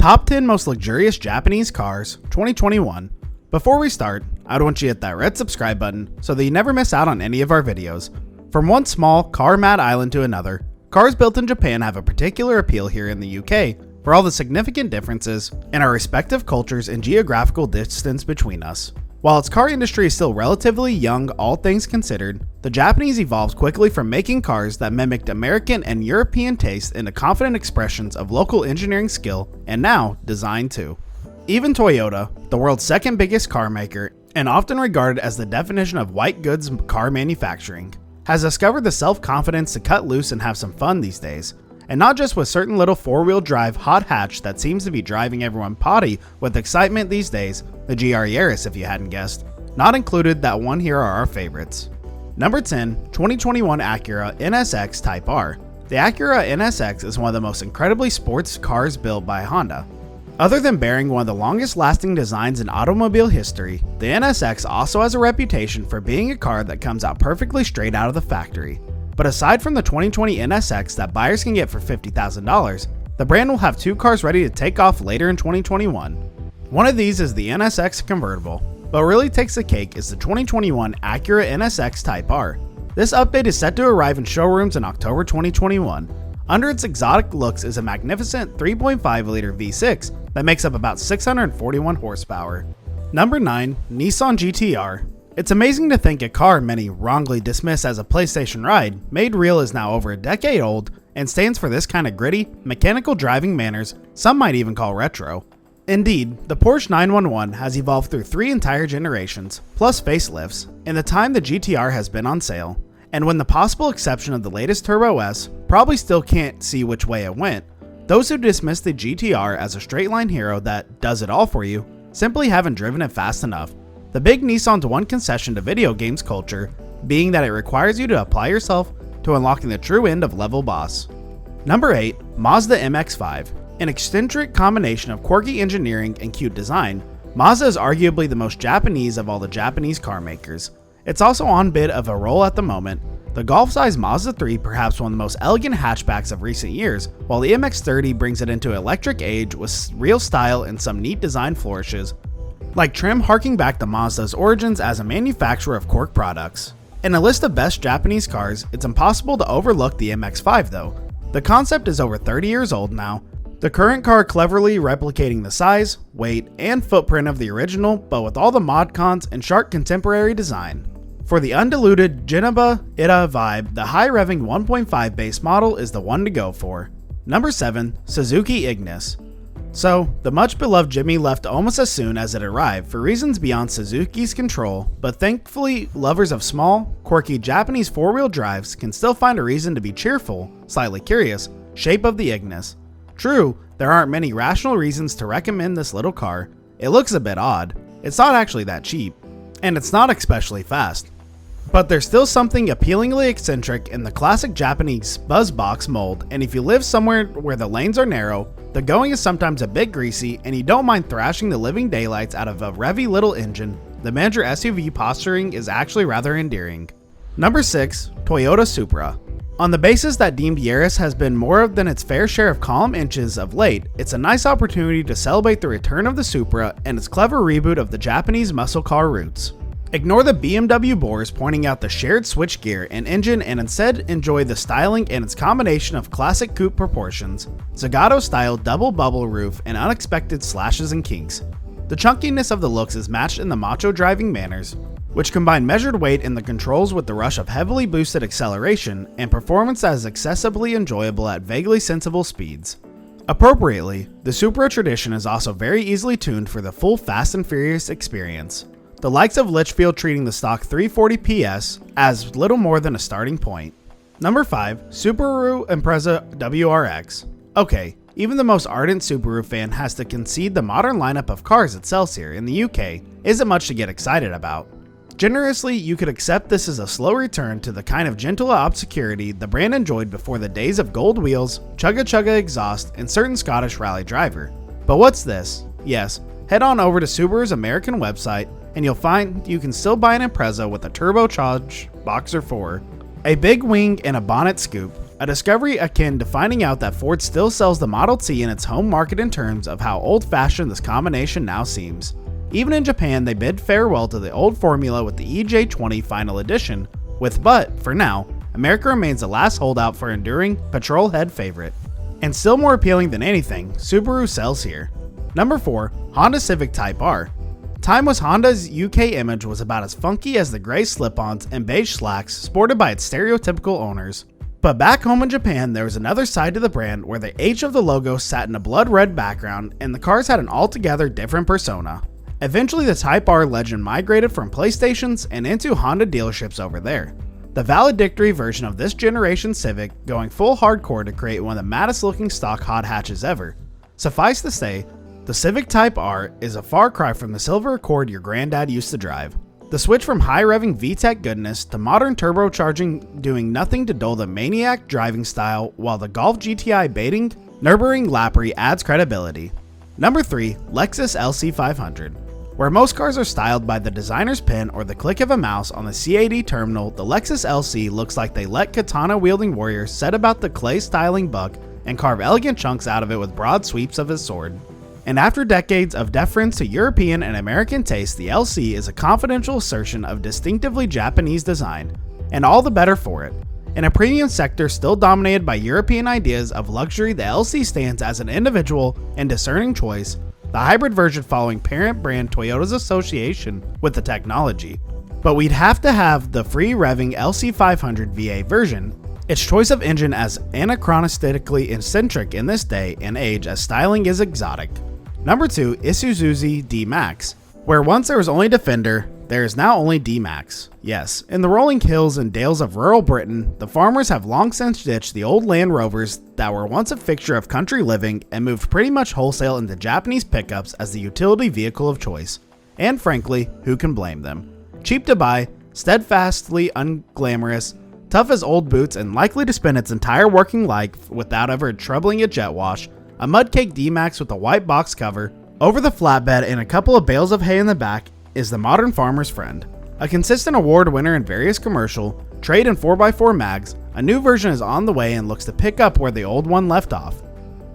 Top 10 Most Luxurious Japanese Cars 2021. Before we start, I'd want you to hit that red subscribe button so that you never miss out on any of our videos. From one small car-mad island to another, cars built in Japan have a particular appeal here in the UK for all the significant differences in our respective cultures and geographical distance between us. While its car industry is still relatively young, all things considered, the Japanese evolved quickly from making cars that mimicked American and European tastes into confident expressions of local engineering skill and now design too. Even Toyota, the world's second biggest car maker and often regarded as the definition of white goods car manufacturing, has discovered the self-confidence to cut loose and have some fun these days. And not just with certain little four-wheel drive hot hatch that seems to be driving everyone potty with excitement these days, the GR Yaris if you hadn't guessed. Not included, that one here are our favorites. Number 10, 2021 Acura NSX Type R. The Acura NSX is one of the most incredibly sports cars built by Honda. Other than bearing one of the longest lasting designs in automobile history, the NSX also has a reputation for being a car that comes out perfectly straight out of the factory. But aside from the 2020 NSX that buyers can get for $50,000, the brand will have two cars ready to take off later in 2021. One of these is the NSX convertible, but what really takes the cake is the 2021 Acura NSX Type R. This update is set to arrive in showrooms in October 2021. Under its exotic looks is a magnificent 3.5-liter V6 that makes up about 641 horsepower. Number 9, Nissan GT-R. It's amazing to think a car many wrongly dismiss as a PlayStation ride, made real, is now over a decade old and stands for this kind of gritty, mechanical driving manners some might even call retro. Indeed, the Porsche 911 has evolved through 3 entire generations, plus facelifts, in the time the GT-R has been on sale, and with the possible exception of the latest Turbo S, probably still can't see which way it went. Those who dismiss the GT-R as a straight-line hero that does it all for you simply haven't driven it fast enough. The big Nissan's one concession to video games culture being that it requires you to apply yourself to unlocking the true end of level boss. Number 8, Mazda MX-5. An eccentric combination of quirky engineering and cute design, Mazda is arguably the most Japanese of all the Japanese car makers. It's also on bit of a roll at the moment. The golf-sized Mazda 3 perhaps one of the most elegant hatchbacks of recent years, while the MX-30 brings it into electric age with real style and some neat design flourishes, like trim harking back to Mazda's origins as a manufacturer of cork products. In a list of best Japanese cars, it's impossible to overlook the MX-5 though. The concept is over 30 years old now, the current car cleverly replicating the size, weight, and footprint of the original, but with all the mod cons and sharp contemporary design. For the undiluted Genaba Ida vibe, the high-revving 1.5 base model is the one to go for. Number 7, Suzuki Ignis. So, the much-beloved Jimmy left almost as soon as it arrived for reasons beyond Suzuki's control, but thankfully lovers of small, quirky Japanese four-wheel drives can still find a reason to be cheerful, slightly curious, shape of the Ignis. True, there aren't many rational reasons to recommend this little car. It looks a bit odd, it's not actually that cheap, and it's not especially fast. But there's still something appealingly eccentric in the classic Japanese buzzbox mold, and if you live somewhere where the lanes are narrow, the going is sometimes a bit greasy, and you don't mind thrashing the living daylights out of a revvy little engine, the manager SUV posturing is actually rather endearing. Number 6, Toyota Supra. On the basis that deemed Yaris has been more than its fair share of column inches of late, it's a nice opportunity to celebrate the return of the Supra and its clever reboot of the Japanese muscle car roots. Ignore the BMW bores pointing out the shared switchgear and engine and instead enjoy the styling and its combination of classic coupe proportions, Zagato-style double bubble roof, and unexpected slashes and kinks. The chunkiness of the looks is matched in the macho driving manners, which combine measured weight in the controls with the rush of heavily boosted acceleration and performance that is accessibly enjoyable at vaguely sensible speeds. Appropriately, the Supra tradition is also very easily tuned for the full Fast and Furious experience, the likes of Litchfield treating the stock 340 PS as little more than a starting point. Number 5, Subaru Impreza WRX. Okay, even the most ardent Subaru fan has to concede the modern lineup of cars it sells here in the UK isn't much to get excited about. Generously, you could accept this as a slow return to the kind of gentle obscurity the brand enjoyed before the days of gold wheels, chugga chugga exhaust, and certain Scottish rally driver. But what's this? Yes, head on over to Subaru's American website and you'll find you can still buy an Impreza with a turbocharged Boxer 4, a big wing and a bonnet scoop, A discovery akin to finding out that Ford still sells the Model T in its home market in terms of how old-fashioned this combination now seems. Even in Japan, they bid farewell to the old formula with the EJ20 Final Edition, but, for now, America remains the last holdout for enduring petrol head favorite. And still more appealing than anything, Subaru sells here. Number 4. Honda Civic Type R. Time was Honda's UK image was about as funky as the grey slip-ons and beige slacks sported by its stereotypical owners. But back home in Japan, there was another side to the brand where the H of the logo sat in a blood red background and the cars had an altogether different persona. Eventually, the Type R legend migrated from PlayStations and into Honda dealerships over there. The valedictory version of this generation Civic going full hardcore to create one of the maddest looking stock hot hatches ever. Suffice to say, the Civic Type R is a far cry from the silver Accord your granddad used to drive. The switch from high-revving VTEC goodness to modern turbocharging doing nothing to dull the maniac driving style, while the Golf GTI baiting Nürburgring lappery adds credibility. Number 3. Lexus LC500. Where most cars are styled by the designer's pen or the click of a mouse on the CAD terminal, the Lexus LC looks like they let katana-wielding warriors set about the clay styling buck and carve elegant chunks out of it with broad sweeps of his sword. And after decades of deference to European and American taste, the LC is a confidential assertion of distinctively Japanese design, and all the better for it. In a premium sector still dominated by European ideas of luxury, the LC stands as an individual and discerning choice, the hybrid version following parent brand Toyota's association with the technology. But we'd have to have the free-revving LC500 VA version, its choice of engine as anachronistically eccentric in this day and age as styling is exotic. Number 2. Isuzu D-Max. Where once there was only Defender, there is now only D-Max. Yes, in the rolling hills and dales of rural Britain, the farmers have long since ditched the old Land Rovers that were once a fixture of country living and moved pretty much wholesale into Japanese pickups as the utility vehicle of choice. And frankly, who can blame them? Cheap to buy, steadfastly unglamorous, tough as old boots and likely to spend its entire working life without ever troubling a jet wash, a mudcake D-Max with a white box cover, over the flatbed and a couple of bales of hay in the back is the modern farmer's friend. A consistent award winner in various commercial, trade and 4x4 mags, a new version is on the way and looks to pick up where the old one left off.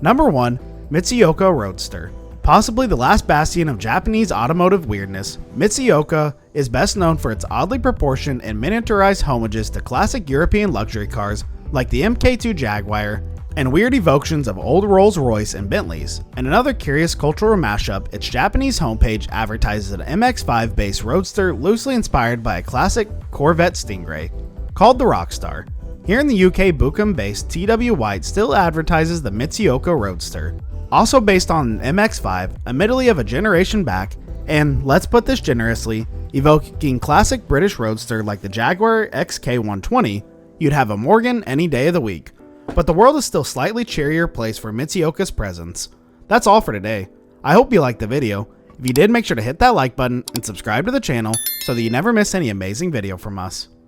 Number 1. Mitsuoka Roadster. Possibly the last bastion of Japanese automotive weirdness, Mitsuoka is best known for its oddly proportioned and miniaturized homages to classic European luxury cars like the MK2 Jaguar, and weird evocations of old Rolls-Royce and Bentleys. And another curious cultural mashup, its Japanese homepage advertises an MX-5 based roadster loosely inspired by a classic Corvette Stingray, called the Rockstar. Here in the UK, Buchan-based TW White still advertises the Mitsuoka Roadster, also based on an MX-5, admittedly of a generation back, and, let's put this generously, evoking classic British roadster like the Jaguar XK120, you'd have a Morgan any day of the week. But the world is still a slightly cheerier place for Mitsuoka's presence. That's all for today. I hope you liked the video. If you did, make sure to hit that like button and subscribe to the channel so that you never miss any amazing video from us.